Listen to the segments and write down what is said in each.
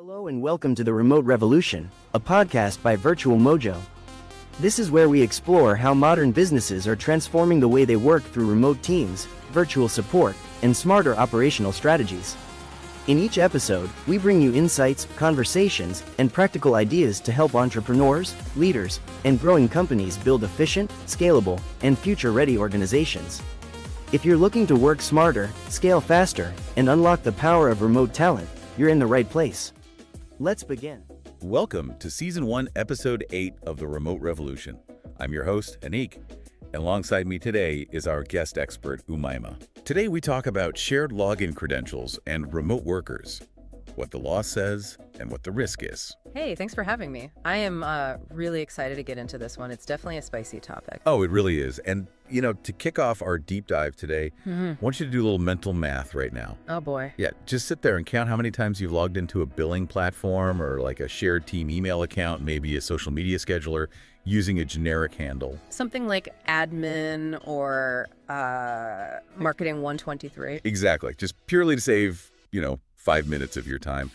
Hello and welcome to the Remote Revolution, a podcast by Virtual Mojo. This is where we explore how modern businesses are transforming the way they work through remote teams, virtual support, and smarter operational strategies. In each episode, we bring you insights, conversations, and practical ideas to help entrepreneurs, leaders, and growing companies build efficient, scalable, and future-ready organizations. If you're looking to work smarter, scale faster, and unlock the power of remote talent, you're in the right place. Let's begin. Welcome to Season 1, Episode 8 of the Remote Revolution. I'm your host, Anik, and alongside me today is our guest expert, Umaima. Today we talk about shared login credentials and remote workers, what the law says, and what the risk is. Hey, thanks for having me. I am really excited to get into this one. It's definitely a spicy topic. Oh, it really is. And, to kick off our deep dive today, I want you to do a little mental math right now. Oh, boy. Yeah, just sit there and count how many times you've logged into a billing platform or like a shared team email account, maybe a social media scheduler, using a generic handle. Something like admin or marketing 123. Exactly. Just purely to save, 5 minutes of your time.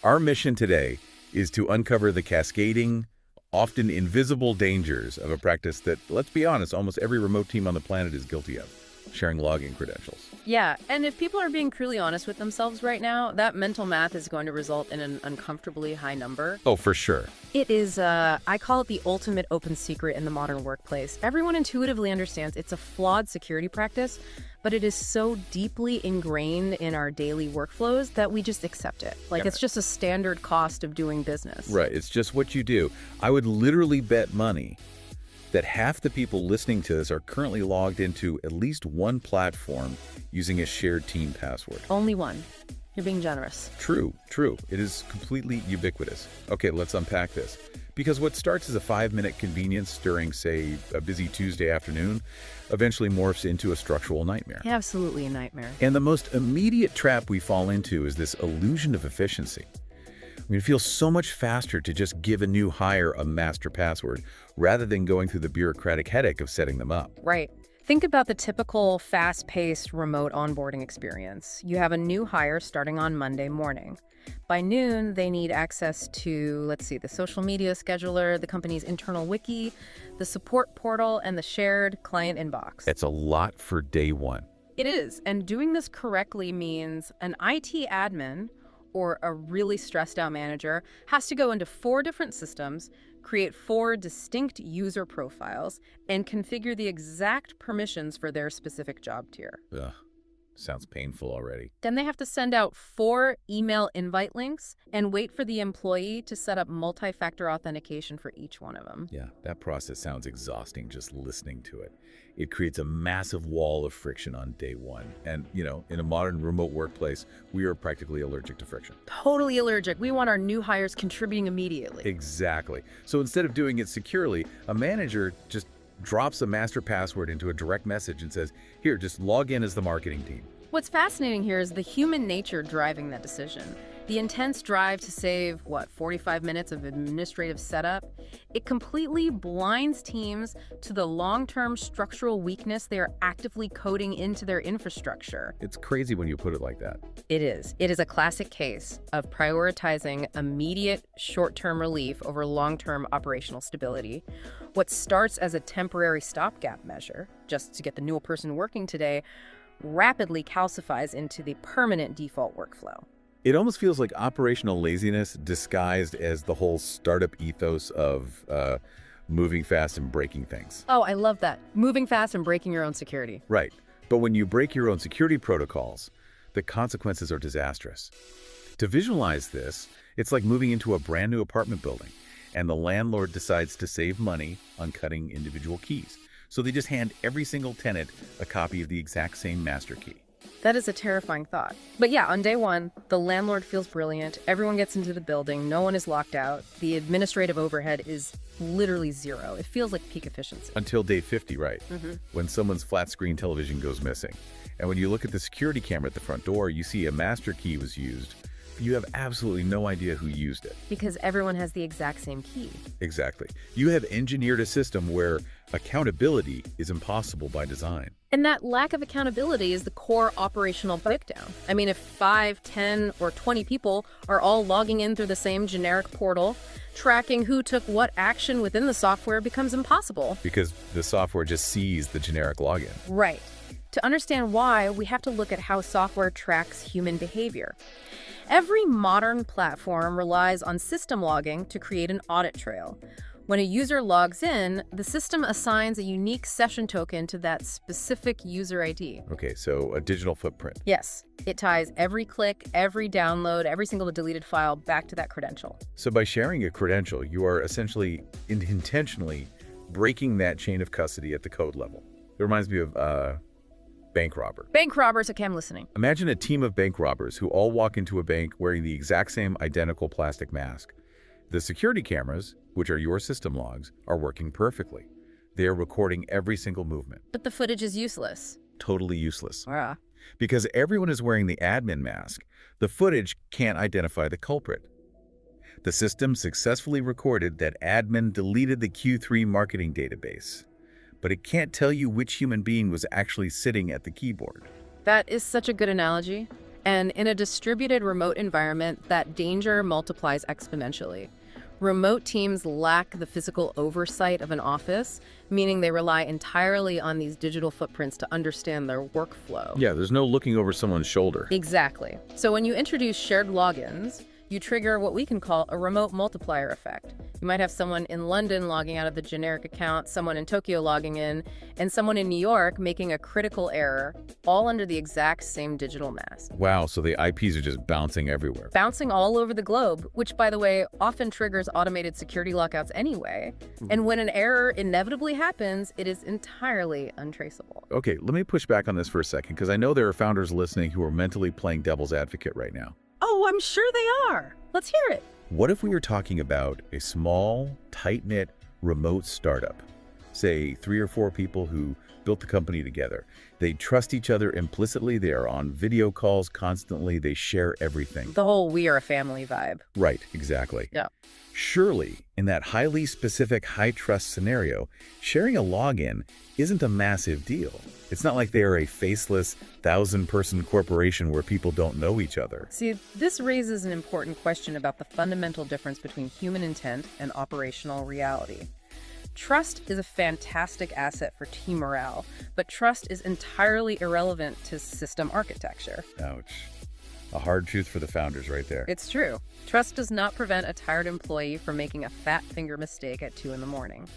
Our mission today is to uncover the cascading, often invisible dangers of a practice that, let's be honest, almost every remote team on the planet is guilty of, sharing login credentials. Yeah, and if people are being truly honest with themselves right now, that mental math is going to result in an uncomfortably high number. Oh, for sure. It is, I call it the ultimate open secret in the modern workplace. Everyone intuitively understands it's a flawed security practice, but it is so deeply ingrained in our daily workflows that we just accept it. It's just a standard cost of doing business. Right, it's just what you do. I would literally bet money that half the people listening to this are currently logged into at least one platform using a shared team password. Only one. You're being generous. True. It is completely ubiquitous. Okay, let's unpack this. Because what starts as a 5-minute convenience during, say, a busy Tuesday afternoon eventually morphs into a structural nightmare. Yeah, absolutely a nightmare. And the most immediate trap we fall into is this illusion of efficiency. It feels so much faster to just give a new hire a master password rather than going through the bureaucratic headache of setting them up. Right. Think about the typical fast-paced remote onboarding experience. You have a new hire starting on Monday morning. By noon, they need access to, the social media scheduler, the company's internal wiki, the support portal, and the shared client inbox. It's a lot for day one. It is, and doing this correctly means an IT admin or a really stressed out manager has to go into 4 different systems, create 4 distinct user profiles, and configure the exact permissions for their specific job tier. Ugh, sounds painful already. Then they have to send out 4 email invite links and wait for the employee to set up multi-factor authentication for each one of them. Yeah, that process sounds exhausting just listening to it. It creates a massive wall of friction on day one. And, in a modern remote workplace, we are practically allergic to friction. Totally allergic. We want our new hires contributing immediately. Exactly. So instead of doing it securely, a manager just drops a master password into a direct message and says, here, just log in as the marketing team. What's fascinating here is the human nature driving that decision. The intense drive to save, 45 minutes of administrative setup? It completely blinds teams to the long-term structural weakness they are actively coding into their infrastructure. It's crazy when you put it like that. It is. It is a classic case of prioritizing immediate short-term relief over long-term operational stability. What starts as a temporary stopgap measure, just to get the new person working today, rapidly calcifies into the permanent default workflow. It almost feels like operational laziness disguised as the whole startup ethos of moving fast and breaking things. Oh, I love that. Moving fast and breaking your own security. Right. But when you break your own security protocols, the consequences are disastrous. To visualize this, it's like moving into a brand new apartment building, and the landlord decides to save money on cutting individual keys. So they just hand every single tenant a copy of the exact same master key. That is a terrifying thought. But yeah, on day one, the landlord feels brilliant. Everyone gets into the building. No one is locked out. The administrative overhead is literally 0. It feels like peak efficiency. Until day 50, right? When someone's flat screen television goes missing. And when you look at the security camera at the front door, you see a master key was used you have absolutely no idea who used it. Because everyone has the exact same key. Exactly. You have engineered a system where accountability is impossible by design. And that lack of accountability is the core operational breakdown. I mean, if 5, 10, or 20 people are all logging in through the same generic portal, tracking who took what action within the software becomes impossible. Because the software just sees the generic login. Right. To understand why, we have to look at how software tracks human behavior. Every modern platform relies on system logging to create an audit trail. When a user logs in, the system assigns a unique session token to that specific user ID. Okay, so a digital footprint. Yes, it ties every click, every download, every single deleted file back to that credential. So by sharing a credential, you are essentially intentionally breaking that chain of custody at the code level. It reminds me of bank robber. Bank robbers, okay, I'm listening. Imagine a team of bank robbers who all walk into a bank wearing the exact same identical plastic mask. The security cameras, which are your system logs, are working perfectly. They are recording every single movement. But the footage is useless. Totally useless. Yeah. Because everyone is wearing the admin mask, the footage can't identify the culprit. The system successfully recorded that admin deleted the Q3 marketing database, but it can't tell you which human being was actually sitting at the keyboard. That is such a good analogy. And in a distributed remote environment, that danger multiplies exponentially. Remote teams lack the physical oversight of an office, meaning they rely entirely on these digital footprints to understand their workflow. Yeah, there's no looking over someone's shoulder. Exactly. So when you introduce shared logins, you trigger what we can call a remote multiplier effect. You might have someone in London logging out of the generic account, someone in Tokyo logging in, and someone in New York making a critical error, all under the exact same digital mask. Wow, so the IPs are just bouncing everywhere. Bouncing all over the globe, which, by the way, often triggers automated security lockouts anyway. And when an error inevitably happens, it is entirely untraceable. Okay, let me push back on this for a second, because I know there are founders listening who are mentally playing devil's advocate right now. Oh, I'm sure they are. Let's hear it. What if we were talking about a small, tight-knit, remote startup? Say 3 or 4 people who built the company together. They trust each other implicitly. They are on video calls constantly. They share everything. The whole we are a family vibe. Right, exactly. Yeah. Surely, in that highly specific, high-trust scenario, sharing a login isn't a massive deal. It's not like they are a faceless, 1,000-person corporation where people don't know each other. See, this raises an important question about the fundamental difference between human intent and operational reality. Trust is a fantastic asset for team morale, but trust is entirely irrelevant to system architecture. Ouch. A hard truth for the founders right there. It's true. Trust does not prevent a tired employee from making a fat finger mistake at 2 in the morning.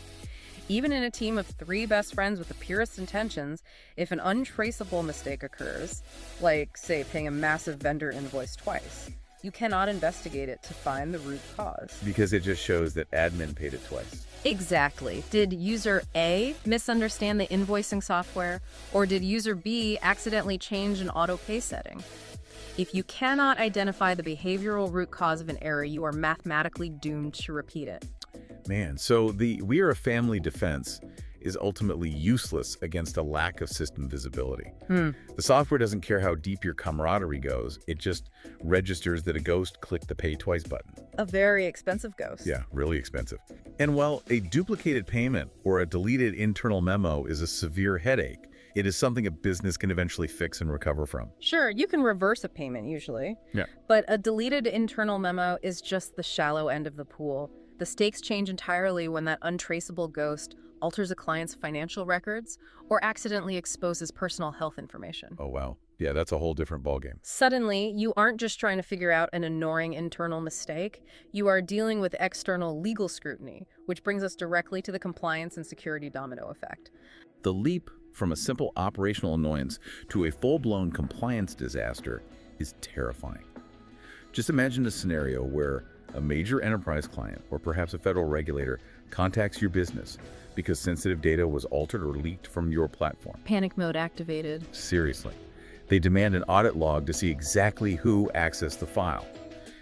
Even in a team of 3 best friends with the purest intentions, if an untraceable mistake occurs, like, say, paying a massive vendor invoice twice, you cannot investigate it to find the root cause. Because it just shows that admin paid it twice. Exactly. Did user A misunderstand the invoicing software, or did user B accidentally change an auto pay setting? If you cannot identify the behavioral root cause of an error, you are mathematically doomed to repeat it. Man, so the we are a family defense is ultimately useless against a lack of system visibility. The software doesn't care how deep your camaraderie goes. It just registers that a ghost clicked the pay twice button. A very expensive ghost. Yeah, really expensive. And while a duplicated payment or a deleted internal memo is a severe headache, it is something a business can eventually fix and recover from. Sure, you can reverse a payment usually. Yeah. But a deleted internal memo is just the shallow end of the pool. The stakes change entirely when that untraceable ghost alters a client's financial records or accidentally exposes personal health information. Oh, wow. Yeah, that's a whole different ballgame. Suddenly, you aren't just trying to figure out an annoying internal mistake. You are dealing with external legal scrutiny, which brings us directly to the compliance and security domino effect. The leap from a simple operational annoyance to a full-blown compliance disaster is terrifying. Just imagine a scenario where a major enterprise client, or perhaps a federal regulator, contacts your business because sensitive data was altered or leaked from your platform. Panic mode activated. Seriously. They demand an audit log to see exactly who accessed the file.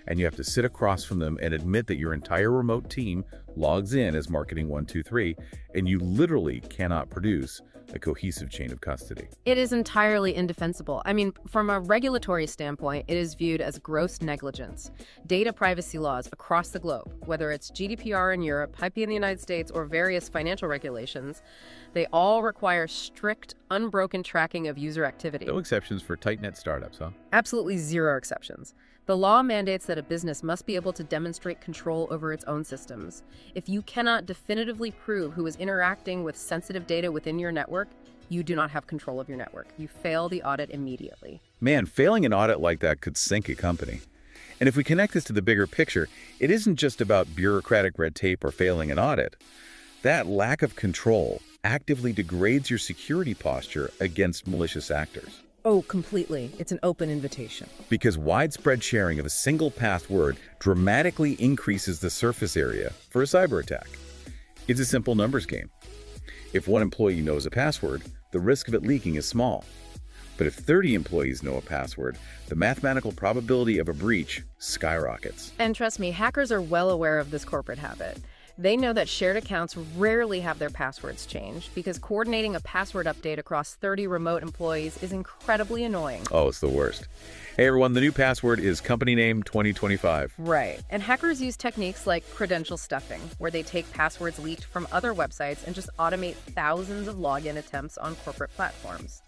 And you have to sit across from them and admit that your entire remote team logs in as Marketing 123, and you literally cannot produce a cohesive chain of custody. It is entirely indefensible. I mean, from a regulatory standpoint, it is viewed as gross negligence. Data privacy laws across the globe, whether it's GDPR in Europe, HIPAA in the United States, or various financial regulations, they all require strict, unbroken tracking of user activity. No exceptions for tight-knit startups, huh? Absolutely zero exceptions. The law mandates that a business must be able to demonstrate control over its own systems. If you cannot definitively prove who is interacting with sensitive data within your network, you do not have control of your network. You fail the audit immediately. Man, failing an audit like that could sink a company. And if we connect this to the bigger picture, it isn't just about bureaucratic red tape or failing an audit. That lack of control actively degrades your security posture against malicious actors. Oh, completely. It's an open invitation. Because widespread sharing of a single password dramatically increases the surface area for a cyber attack. It's a simple numbers game. If one employee knows a password, the risk of it leaking is small. But if 30 employees know a password, the mathematical probability of a breach skyrockets. And trust me, hackers are well aware of this corporate habit. They know that shared accounts rarely have their passwords changed because coordinating a password update across 30 remote employees is incredibly annoying. Oh, it's the worst. Hey everyone, the new password is company name 2025. Right. And hackers use techniques like credential stuffing, where they take passwords leaked from other websites and just automate thousands of login attempts on corporate platforms.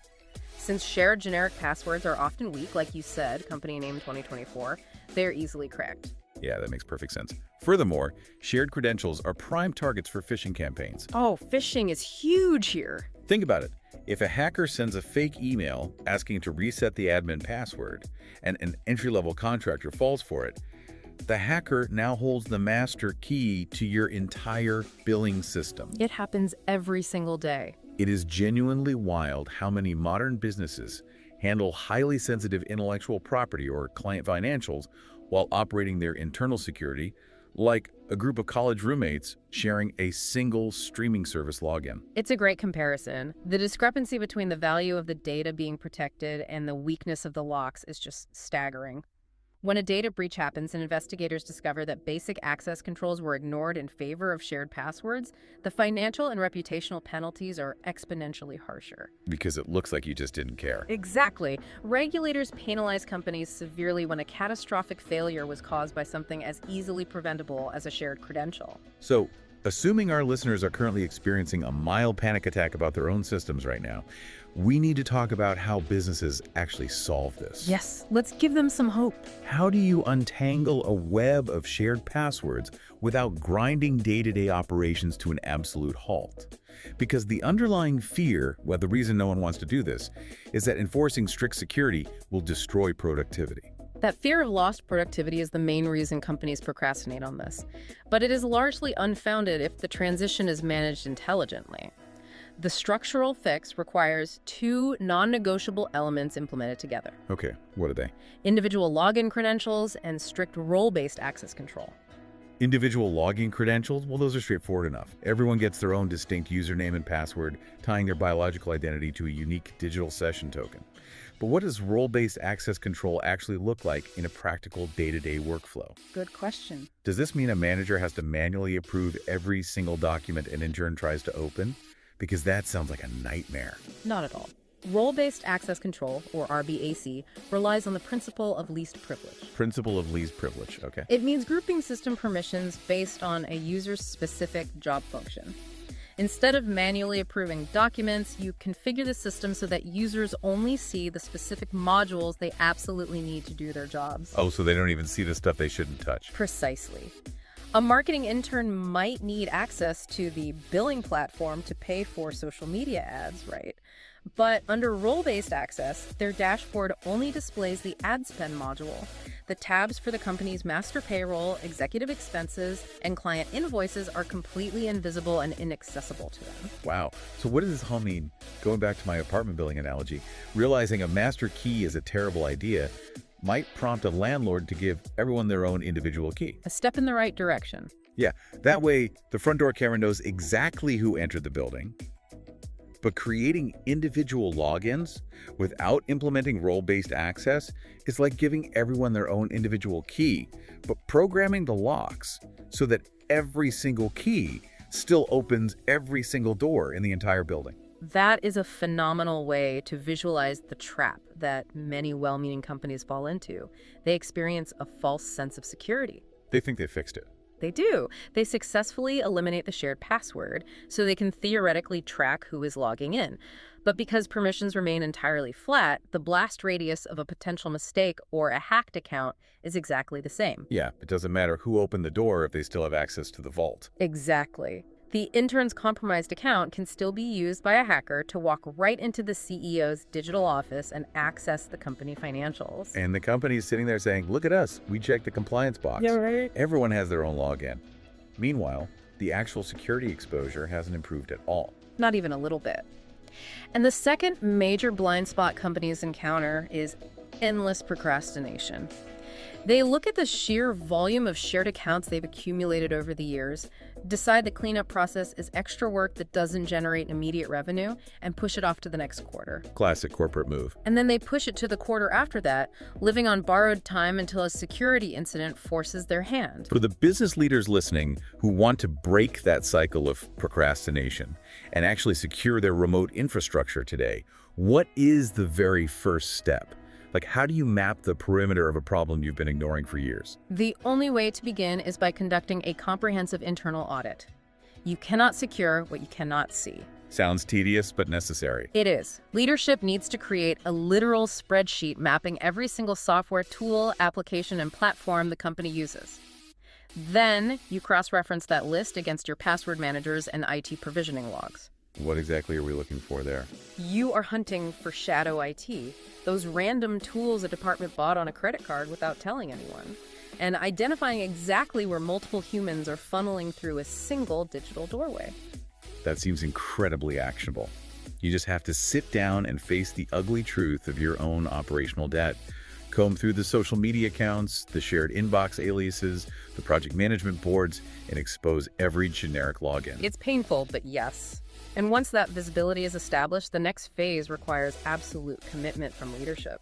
Since shared generic passwords are often weak, like you said, company name 2024, they're easily cracked. Yeah, that makes perfect sense. Furthermore, shared credentials are prime targets for phishing campaigns. Oh, phishing is huge here. Think about it. If a hacker sends a fake email asking to reset the admin password, and an entry-level contractor falls for it, the hacker now holds the master key to your entire billing system. It happens every single day. It is genuinely wild how many modern businesses handle highly sensitive intellectual property or client financials while operating their internal security, like a group of college roommates sharing a single streaming service login. It's a great comparison. The discrepancy between the value of the data being protected and the weakness of the locks is just staggering. When a data breach happens and investigators discover that basic access controls were ignored in favor of shared passwords, the financial and reputational penalties are exponentially harsher. Because it looks like you just didn't care. Exactly. Regulators penalize companies severely when a catastrophic failure was caused by something as easily preventable as a shared credential. So, assuming our listeners are currently experiencing a mild panic attack about their own systems right now, we need to talk about how businesses actually solve this. Yes, let's give them some hope. How do you untangle a web of shared passwords without grinding day-to-day operations to an absolute halt? Because the underlying fear, well, the reason no one wants to do this, is that enforcing strict security will destroy productivity. That fear of lost productivity is the main reason companies procrastinate on this. But it is largely unfounded if the transition is managed intelligently. The structural fix requires two non-negotiable elements implemented together. Okay, what are they? Individual login credentials and strict role-based access control. Individual login credentials? Well, those are straightforward enough. Everyone gets their own distinct username and password, tying their biological identity to a unique digital session token. But what does role-based access control actually look like in a practical day-to-day workflow? Good question. Does this mean a manager has to manually approve every single document an intern tries to open? Because that sounds like a nightmare. Not at all. Role-based access control, or RBAC, relies on the principle of least privilege. Principle of least privilege, okay. It means grouping system permissions based on a user's specific job function. Instead of manually approving documents, you configure the system so that users only see the specific modules they absolutely need to do their jobs. Oh, so they don't even see the stuff they shouldn't touch. Precisely. A marketing intern might need access to the billing platform to pay for social media ads, right? But under role-based access, their dashboard only displays the ad spend module. The tabs for the company's master payroll, executive expenses, and client invoices are completely invisible and inaccessible to them. Wow. So what does this all mean? Going back to my apartment building analogy, realizing a master key is a terrible idea might prompt a landlord to give everyone their own individual key. A step in the right direction. Yeah, that way the front door camera knows exactly who entered the building. But creating individual logins without implementing role-based access is like giving everyone their own individual key, but programming the locks so that every single key still opens every single door in the entire building. That is a phenomenal way to visualize the trap that many well-meaning companies fall into. They experience a false sense of security. They think they fixed it. They do. They successfully eliminate the shared password so they can theoretically track who is logging in. But because permissions remain entirely flat, the blast radius of a potential mistake or a hacked account is exactly the same. Yeah, it doesn't matter who opened the door if they still have access to the vault. Exactly. The intern's compromised account can still be used by a hacker to walk right into the CEO's digital office and access the company financials. And the company is sitting there saying, look at us, we checked the compliance box. Yeah, right. Everyone has their own login. Meanwhile, the actual security exposure hasn't improved at all. Not even a little bit. And the second major blind spot companies encounter is endless procrastination. They look at the sheer volume of shared accounts they've accumulated over the years, decide the cleanup process is extra work that doesn't generate immediate revenue, and push it off to the next quarter. Classic corporate move. And then they push it to the quarter after that, living on borrowed time until a security incident forces their hand. For the business leaders listening who want to break that cycle of procrastination and actually secure their remote infrastructure today, what is the very first step? Like, how do you map the perimeter of a problem you've been ignoring for years? The only way to begin is by conducting a comprehensive internal audit. You cannot secure what you cannot see. Sounds tedious, but necessary. It is. Leadership needs to create a literal spreadsheet mapping every single software tool, application, and platform the company uses. Then you cross-reference that list against your password managers and IT provisioning logs. What exactly are we looking for there? You are hunting for shadow IT, those random tools a department bought on a credit card without telling anyone, and identifying exactly where multiple humans are funneling through a single digital doorway. That seems incredibly actionable. You just have to sit down and face the ugly truth of your own operational debt. Comb through the social media accounts, the shared inbox aliases, the project management boards, and expose every generic login. It's painful, but yes. And once that visibility is established, the next phase requires absolute commitment from leadership.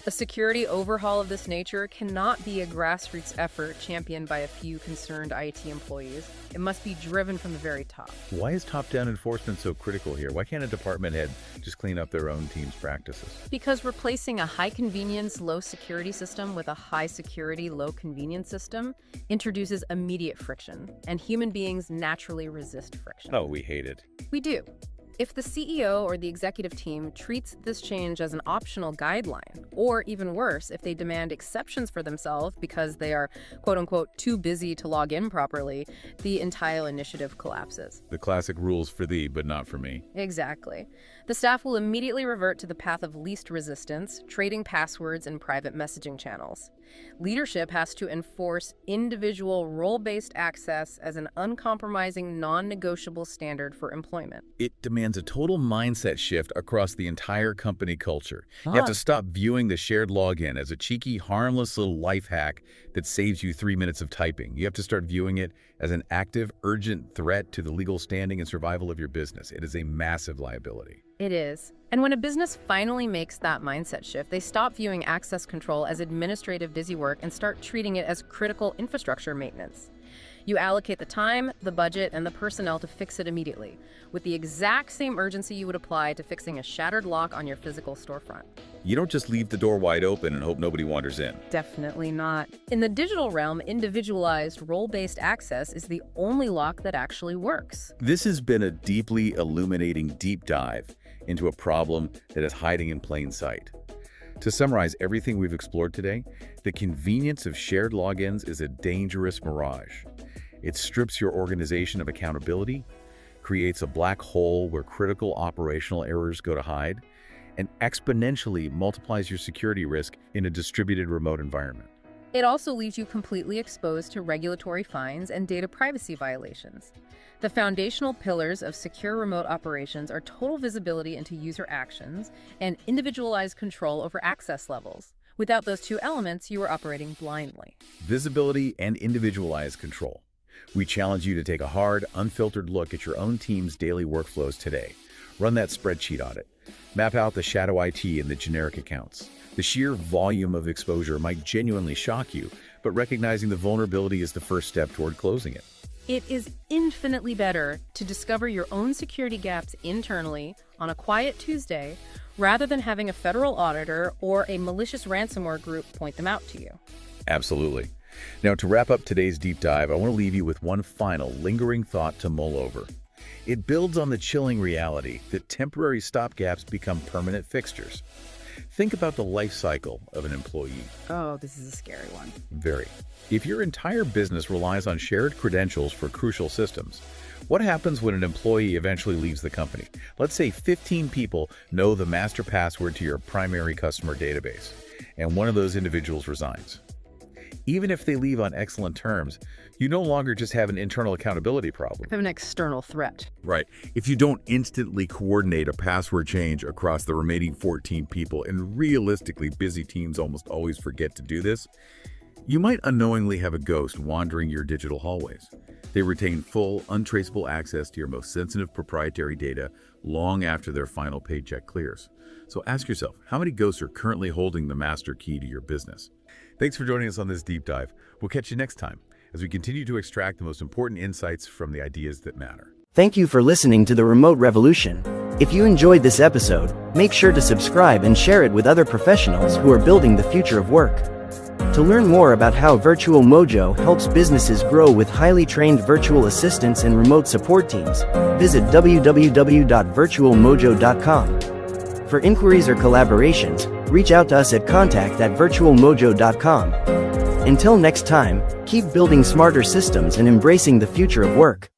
A security overhaul of this nature cannot be a grassroots effort championed by a few concerned IT employees. It must be driven from the very top. Why is top-down enforcement so critical here? Why can't a department head just clean up their own team's practices? Because replacing a high-convenience, low-security system with a high-security, low-convenience system introduces immediate friction, and human beings naturally resist friction. Oh, we hate it. We do. If the CEO or the executive team treats this change as an optional guideline, or even worse, if they demand exceptions for themselves because they are, quote-unquote, too busy to log in properly, the entire initiative collapses. The classic rules for thee, but not for me. Exactly. The staff will immediately revert to the path of least resistance, trading passwords and private messaging channels. Leadership has to enforce individual role-based access as an uncompromising, non-negotiable standard for employment. It demands a total mindset shift across the entire company culture. You have to stop viewing the shared login as a cheeky, harmless little life hack that saves you 3 minutes of typing. You have to start viewing it as an active, urgent threat to the legal standing and survival of your business. It is a massive liability. It is. And when a business finally makes that mindset shift, they stop viewing access control as administrative busy work and start treating it as critical infrastructure maintenance. You allocate the time, the budget, and the personnel to fix it immediately, with the exact same urgency you would apply to fixing a shattered lock on your physical storefront. You don't just leave the door wide open and hope nobody wanders in. Definitely not. In the digital realm, individualized, role-based access is the only lock that actually works. This has been a deeply illuminating deep dive into a problem that is hiding in plain sight. To summarize everything we've explored today, the convenience of shared logins is a dangerous mirage. It strips your organization of accountability, creates a black hole where critical operational errors go to hide, and exponentially multiplies your security risk in a distributed remote environment. It also leaves you completely exposed to regulatory fines and data privacy violations. The foundational pillars of secure remote operations are total visibility into user actions and individualized control over access levels. Without those two elements, you are operating blindly. Visibility and individualized control. We challenge you to take a hard, unfiltered look at your own team's daily workflows today. Run that spreadsheet audit. Map out the shadow IT and the generic accounts. The sheer volume of exposure might genuinely shock you, but recognizing the vulnerability is the first step toward closing it. It is infinitely better to discover your own security gaps internally on a quiet Tuesday rather than having a federal auditor or a malicious ransomware group point them out to you. Absolutely. Now, to wrap up today's deep dive, I want to leave you with one final lingering thought to mull over. It builds on the chilling reality that temporary stopgaps become permanent fixtures. Think about the life cycle of an employee. Oh, this is a scary one. Very. If your entire business relies on shared credentials for crucial systems, what happens when an employee eventually leaves the company? Let's say 15 people know the master password to your primary customer database, and one of those individuals resigns. Even if they leave on excellent terms, you no longer just have an internal accountability problem. I have an external threat. Right. If you don't instantly coordinate a password change across the remaining 14 people, and realistically busy teams almost always forget to do this, you might unknowingly have a ghost wandering your digital hallways. They retain full, untraceable access to your most sensitive proprietary data long after their final paycheck clears. So ask yourself, how many ghosts are currently holding the master key to your business? Thanks for joining us on this deep dive. We'll catch you next time as we continue to extract the most important insights from the ideas that matter. Thank you for listening to The Remote Revolution. If you enjoyed this episode, make sure to subscribe and share it with other professionals who are building the future of work. To learn more about how Virtual Mojo helps businesses grow with highly trained virtual assistants and remote support teams, visit www.virtualmojo.com. For inquiries or collaborations, reach out to us at contact@virtualmojo.com. Until next time, keep building smarter systems and embracing the future of work.